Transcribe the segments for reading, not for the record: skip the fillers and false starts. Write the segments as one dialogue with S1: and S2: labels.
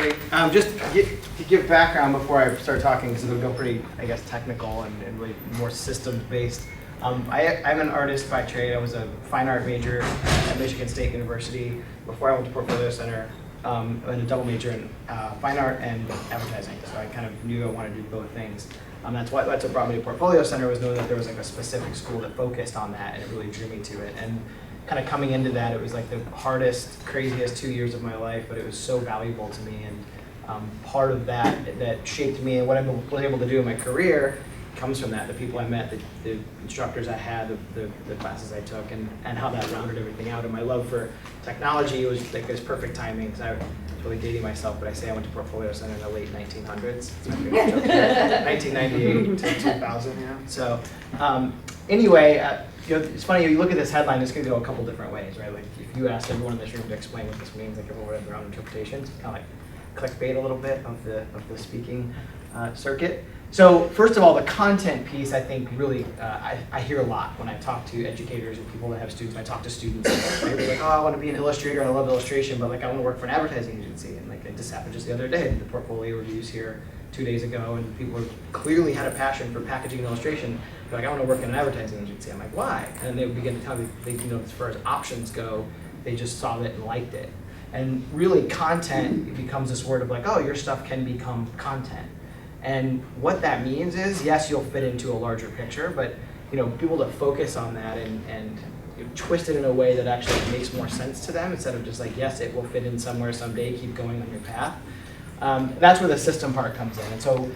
S1: everybody. Just to give background before I start talking, because it'll go pretty, I guess, technical and really more systems-based. I'm an artist by trade. I was a fine art major at Michigan State University. Before I went to Portfolio Center, I had a double major in fine art and advertising. So I kind of knew I wanted to do both things. That's what brought me to Portfolio Center, was knowing that there was like a specific school that focused on that, and it really drew me to it. And kind of coming into that, it was like the hardest, craziest 2 years of my life, but it was so valuable to me. And part of that shaped me, and what I was able to do in my career comes from that. The people I met, the instructors I had, the classes I took, and how that rounded everything out. And my love for technology was like this perfect timing, because I was really dating myself, but I say I went to Portfolio Center in the late 1900s. It's my favorite joke. 1998 to 2000, you know? So anyway, you know, it's funny, you look at this headline, it's going to go a couple different ways, right? Like if you asked everyone in this room to explain what this means, like everyone would have their own interpretations. It's kind of like clickbait a little bit of the speaking circuit. So first of all, the content piece, I think really, I hear a lot when I talk to educators and people that have students. I talk to students, they're like, oh, I want to be an illustrator, I love illustration, but like I want to work for an advertising agency. And like it just happened just the other day, the portfolio reviews here 2 days ago, and people clearly had a passion for packaging and illustration. They're like, I want to work in an advertising agency. I'm like, why? And they would begin to tell me, you know, as far as options go, they just saw it and liked it. And really content becomes this word of like, oh, your stuff can become content. And what that means is, yes, you'll fit into a larger picture, but you know, people to focus on that and you know, twist it in a way that actually makes more sense to them, instead of just like, yes, it will fit in somewhere someday, keep going on your path. That's where the system part comes in. And so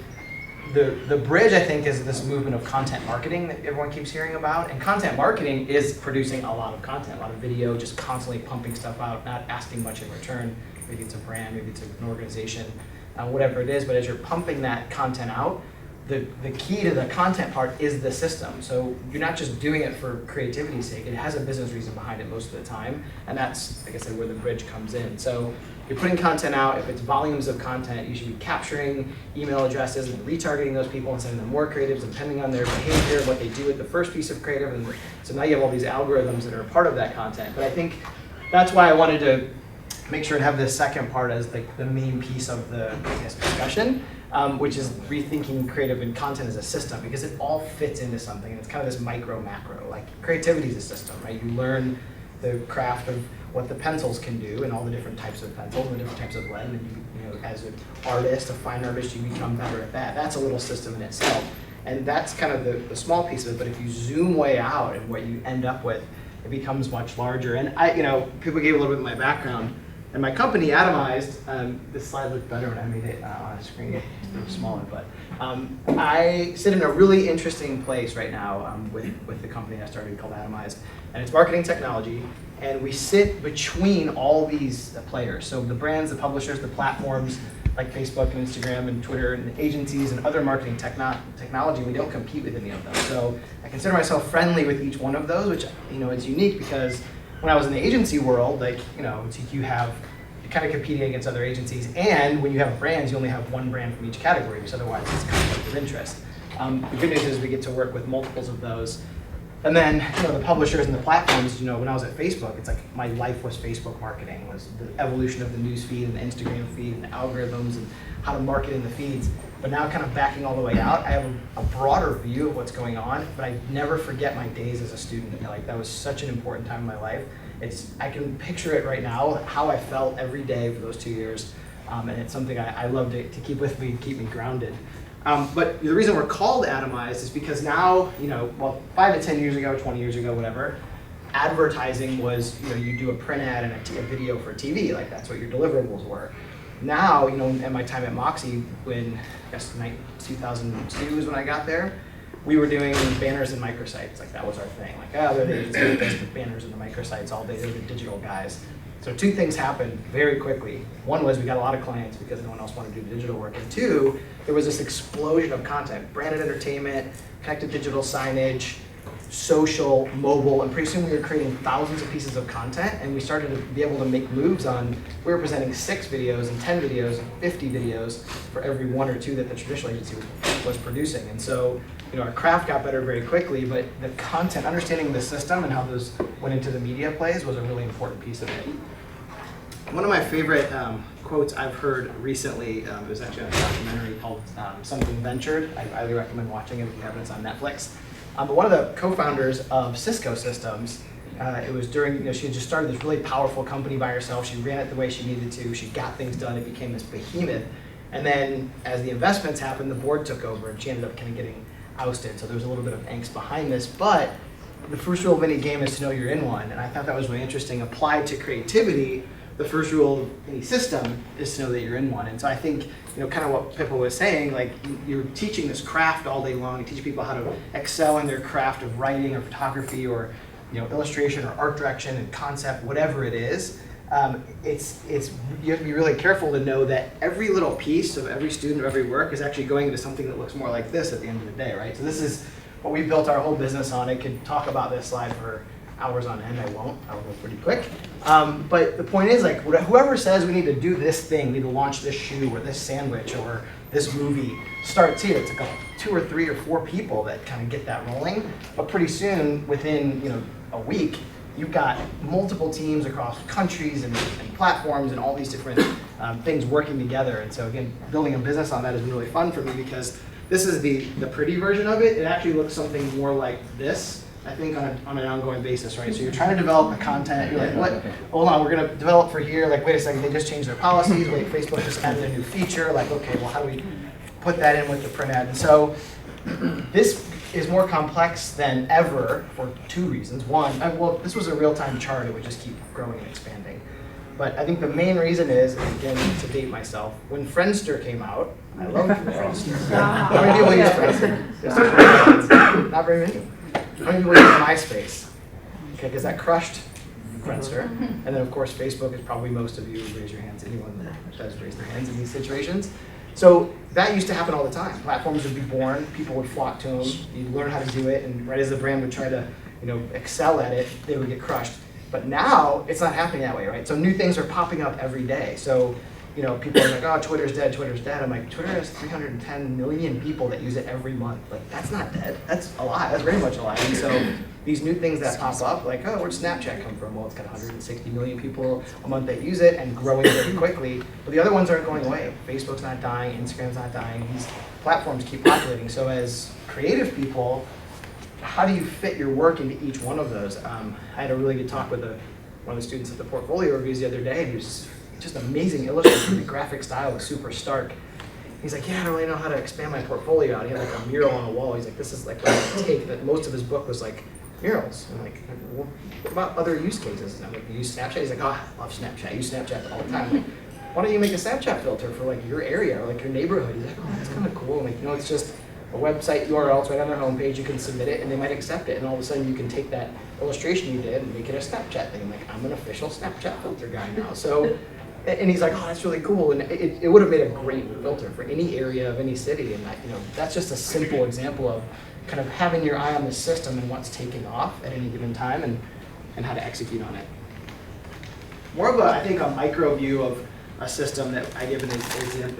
S1: the bridge, I think, is this movement of content marketing that everyone keeps hearing about. And content marketing is producing a lot of content, a lot of video, just constantly pumping stuff out, not asking much in return. Maybe it's a brand, maybe it's an organization, whatever it is. But as you're pumping that content out, the key to the content part is the system. So you're not just doing it for creativity's sake. It has a business reason behind it most of the time. And that's, like I said, where the bridge comes in. So you're putting content out. If it's volumes of content, you should be capturing email addresses and retargeting those people and sending them more creatives, depending on their behavior, what they do with the first piece of creative. And so now you have all these algorithms that are a part of that content. But I think that's why I wanted to make sure to have this second part as like the main piece of the discussion, which is rethinking creative and content as a system, because it all fits into something. And it's kind of this micro macro. Like creativity is a system, right? You learn the craft of what the pencils can do and all the different types of pencils and the different types of lead, and you know, as an artist, a fine artist, you become better at that. That's a little system in itself, and that's kind of the small piece of it. But if you zoom way out, and what you end up with, it becomes much larger. And you know, people gave a little bit of my background. And my company, Atomized, this slide looked better when I made it on a screen. It's a little smaller, but I sit in a really interesting place right now with the company I started called Atomized, and it's marketing technology. And we sit between all these players. So the brands, the publishers, the platforms like Facebook and Instagram and Twitter and agencies and other marketing technology. We don't compete with any of them. So I consider myself friendly with each one of those, which, you know, it's unique because when I was in the agency world, like, you know, it's like you're kind of competing against other agencies, and when you have brands, you only have one brand from each category, because otherwise it's conflict of interest. The good news is we get to work with multiples of those. And then, you know, the publishers and the platforms, you know, when I was at Facebook, it's like my life was Facebook marketing, was the evolution of the news feed and the Instagram feed and the algorithms and how to market in the feeds. But now kind of backing all the way out, I have a broader view of what's going on, but I never forget my days as a student. Like, that was such an important time in my life. I can picture it right now, how I felt every day for those 2 years. And it's something I love to keep with me and keep me grounded. But the reason we're called Atomized is because now, you know, well, 5 to 10 years ago, 20 years ago, whatever, advertising was, you know, you do a print ad and a video for TV, like that's what your deliverables were. Now, you know, in my time at Moxie, when I guess 2002 is when I got there, we were doing banners and microsites. Like that was our thing. Like, oh, they're the agency that does the banners and the microsites all day. They're the digital guys. So 2 things happened very quickly. One was we got a lot of clients because no one else wanted to do the digital work. And 2, there was this explosion of content, branded entertainment, connected digital signage, social, mobile, and pretty soon we were creating thousands of pieces of content, and we started to be able to make moves on, we were presenting 6 videos and 10 videos and 50 videos for every 1 or 2 that the traditional agency was producing. And so, you know, our craft got better very quickly, but the content, understanding the system and how those went into the media plays was a really important piece of it. One of my favorite quotes I've heard recently, it was actually on a documentary called Something Ventured. I highly recommend watching it if you haven't. It's on Netflix. But one of the co-founders of Cisco Systems, it was during, she had just started this really powerful company by herself. She ran it the way she needed to. She got things done. It became this behemoth. And then as the investments happened, the board took over and she ended up kind of getting ousted. So there was a little bit of angst behind this. But the first rule of any game is to know you're in one. And I thought that was really interesting. Applied to creativity, the first rule of any system is to know that you're in one. And so I think, kind of what Pippa was saying, like you're teaching this craft all day long. You teach people how to excel in their craft of writing or photography or illustration or art direction and concept, whatever it is. You have to be really careful to know that every little piece of every student of every work is actually going into something that looks more like this at the end of the day, right? So this is what we built our whole business on. I could talk about this slide for hours on end. I won't. I'll go pretty quick. But the point is, like, whoever says we need to do this thing, we need to launch this shoe or this sandwich or this movie, starts here. It's like 2 or 3 or 4 people that kind of get that rolling. But pretty soon, within a week, you've got multiple teams across countries and platforms and all these different things working together. And so again, building a business on that has been really fun for me because this is the pretty version of it. It actually looks something more like this, I think, on an ongoing basis, right? So you're trying to develop a content, you're like, what? Hold on, we're gonna develop for here, like, wait a second, they just changed their policies, wait, Facebook just added a new feature, like, okay, well, how do we put that in with the print ad? And so this is more complex than ever for 2 reasons. One, well, this was a real-time chart, it would just keep growing and expanding. But I think the main reason is, and again, to date myself, when Friendster came out, I love Friendster. How many people use Friendster? Not very many. How many people use MySpace? Okay, because that crushed Friendster. And then, of course, Facebook is probably most of you. Raise your hands. Anyone that does raise their hands in these situations. So that used to happen all the time. Platforms would be born. People would flock to them. You'd learn how to do it. And right as the brand would try to excel at it, they would get crushed. But now, it's not happening that way, right? So new things are popping up every day. So people are like, oh, Twitter's dead, Twitter's dead. I'm like, Twitter has 310 million people that use it every month. Like, that's not dead. That's alive. That's very much alive. And so these new things that pop up, like, oh, where'd Snapchat come from? Well, it's got 160 million people a month that use it and growing very quickly. But the other ones aren't going away. Facebook's not dying. Instagram's not dying. These platforms keep populating. So as creative people, how do you fit your work into each one of those? I had a really good talk with one of the students at the portfolio reviews the other day, and he was just amazing illustrator. The graphic style was super stark. He's like, yeah, I don't really know how to expand my portfolio out. He had like a mural on a wall. He's like, this is like a take that most of his book was like murals. I'm like, well, what about other use cases? And I'm like, you use Snapchat? He's like, oh, I love Snapchat. I use Snapchat all the time. I'm like, why don't you make a Snapchat filter for like your area or like your neighborhood? He's like, oh, that's kind of cool. I'm like, it's just a website URL, it's right on their homepage, you can submit it and they might accept it, and all of a sudden you can take that illustration you did and make it a Snapchat thing. I'm like, I'm an official Snapchat filter guy now. So, and he's like, oh, that's really cool, and it would have made a great filter for any area of any city, and that's just a simple example of kind of having your eye on the system and what's taking off at any given time and how to execute on it. More of I think a micro view of a system that I give an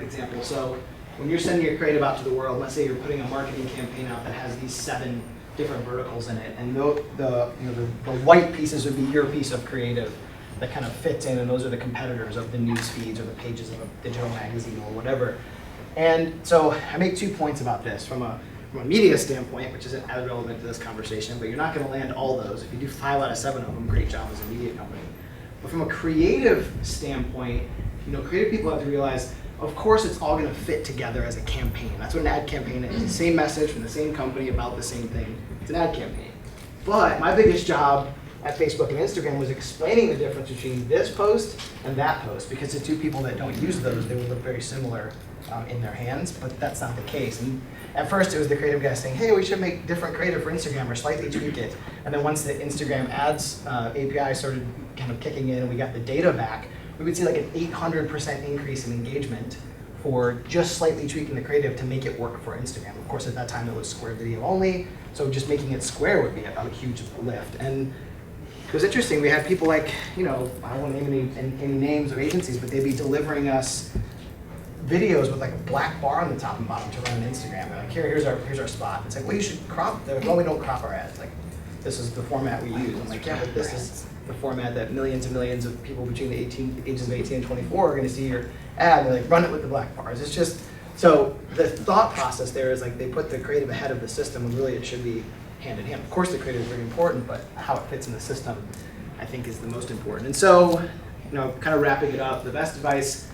S1: example. So when you're sending your creative out to the world, let's say you're putting a marketing campaign out that has these 7 different verticals in it, and the white pieces would be your piece of creative that kind of fits in, and those are the competitors of the news feeds or the pages of a digital magazine or whatever. And so I make 2 points about this from a media standpoint, which isn't as relevant to this conversation, but you're not going to land all those. If you do 5 out of 7 of them, great job as a media company. But from a creative standpoint, creative people have to realize, of course, it's all going to fit together as a campaign. That's what an ad campaign is. The same message from the same company about the same thing. It's an ad campaign. But my biggest job at Facebook and Instagram was explaining the difference between this post and that post, because the 2 people that don't use those, they would look very similar in their hands, but that's not the case. And at first, it was the creative guy saying, hey, we should make different creative for Instagram or slightly tweak it. And then once the Instagram ads API started kind of kicking in and we got the data back, we would see like an 800% increase in engagement for just slightly tweaking the creative to make it work for Instagram. Of course, at that time, it was square video only, so just making it square would be a huge lift. And it was interesting. We had people like, I don't want to name any names of agencies, but they'd be delivering us videos with like a black bar on the top and bottom to run on Instagram. They're like, here's our spot. It's like, well, you should crop. They're like, well, we don't crop our ads. Like, this is the format we use. I'm like, yeah, but this is the format that millions and millions of people between the ages of 18 and 24 are going to see your ad. They're like, run it with the black bars. It's just, so the thought process there is like they put the creative ahead of the system when really it should be hand in hand. Of course the creative is very important, but how it fits in the system I think is the most important. And so, kind of wrapping it up, the best advice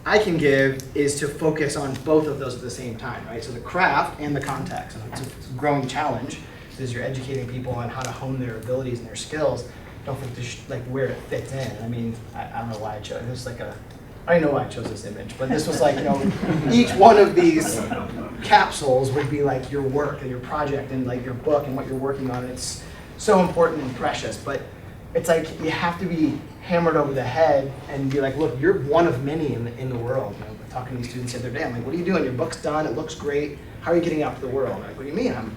S1: I can give is to focus on both of those at the same time, right? So the craft and the context. And it's a growing challenge because you're educating people on how to hone their abilities and their skills. Don't think like where it fits in. I mean, I don't know why I chose this. Like I don't know why I chose this image, but this was like, each one of these capsules would be like your work and your project and like your book and what you're working on. It's so important and precious, but it's like you have to be hammered over the head and be like, look, you're one of many in the world. Talking to these students the other day, I'm like, what are you doing? Your book's done, it looks great. How are you getting out to the world? I'm like, what do you mean? I'm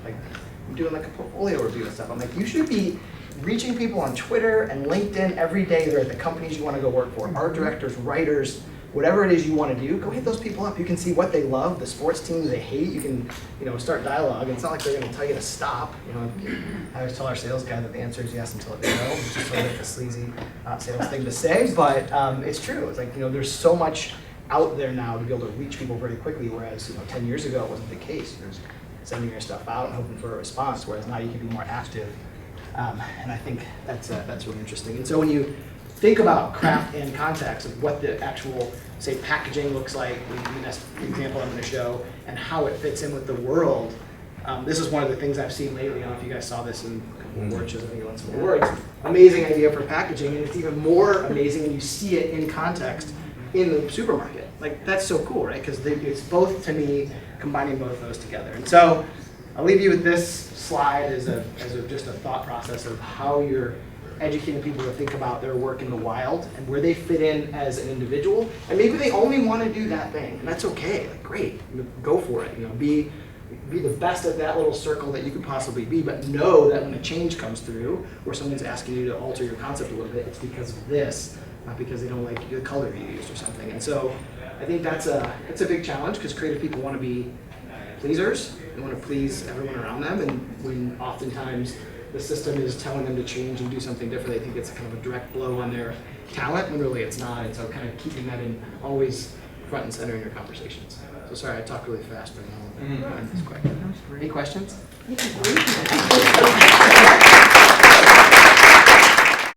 S1: doing like a portfolio review and stuff. I'm like, you should be reaching people on Twitter and LinkedIn every day. They're at the companies you want to go work for, art directors, writers, whatever it is you want to do, go hit those people up. You can see what they love, the sports teams they hate. You can, start dialogue. It's not like they're going to tell you to stop. I always tell our sales guy that the answer is yes until it's no, which is sort of like a sleazy sales thing to say, but it's true. It's like, there's so much out there now to be able to reach people very quickly, whereas 10 years ago it wasn't the case. There's sending your stuff out and hoping for a response, whereas now you can be more active. And I think that's really interesting. And so when you think about craft and context of what the actual, say, packaging looks like, the next example I'm going to show, and how it fits in with the world, this is one of the things I've seen lately. I don't know if you guys saw this in a couple of award shows. I think you won some awards. Amazing idea for packaging, and it's even more amazing when you see it in context in the supermarket. Like, that's so cool, right? Because it's both, to me, combining both of those together. And so I'll leave you with this slide as just a thought process of how you're educating people to think about their work in the wild and where they fit in as an individual. And maybe they only want to do that thing, and that's okay. Like, great, go for it. Be the best at that little circle that you could possibly be, but know that when a change comes through, where someone's asking you to alter your concept a little bit, it's because of this, not because they don't like the color you used or something. And so I think that's a big challenge, because creative people want to be pleasers. They want to please everyone around them, and when oftentimes the system is telling them to change and do something different, they think it's kind of a direct blow on their talent, when really it's not. And so kind of keeping that in always front and center in your conversations. So sorry, I talk really fast, but I don't know. It's quick. Any questions?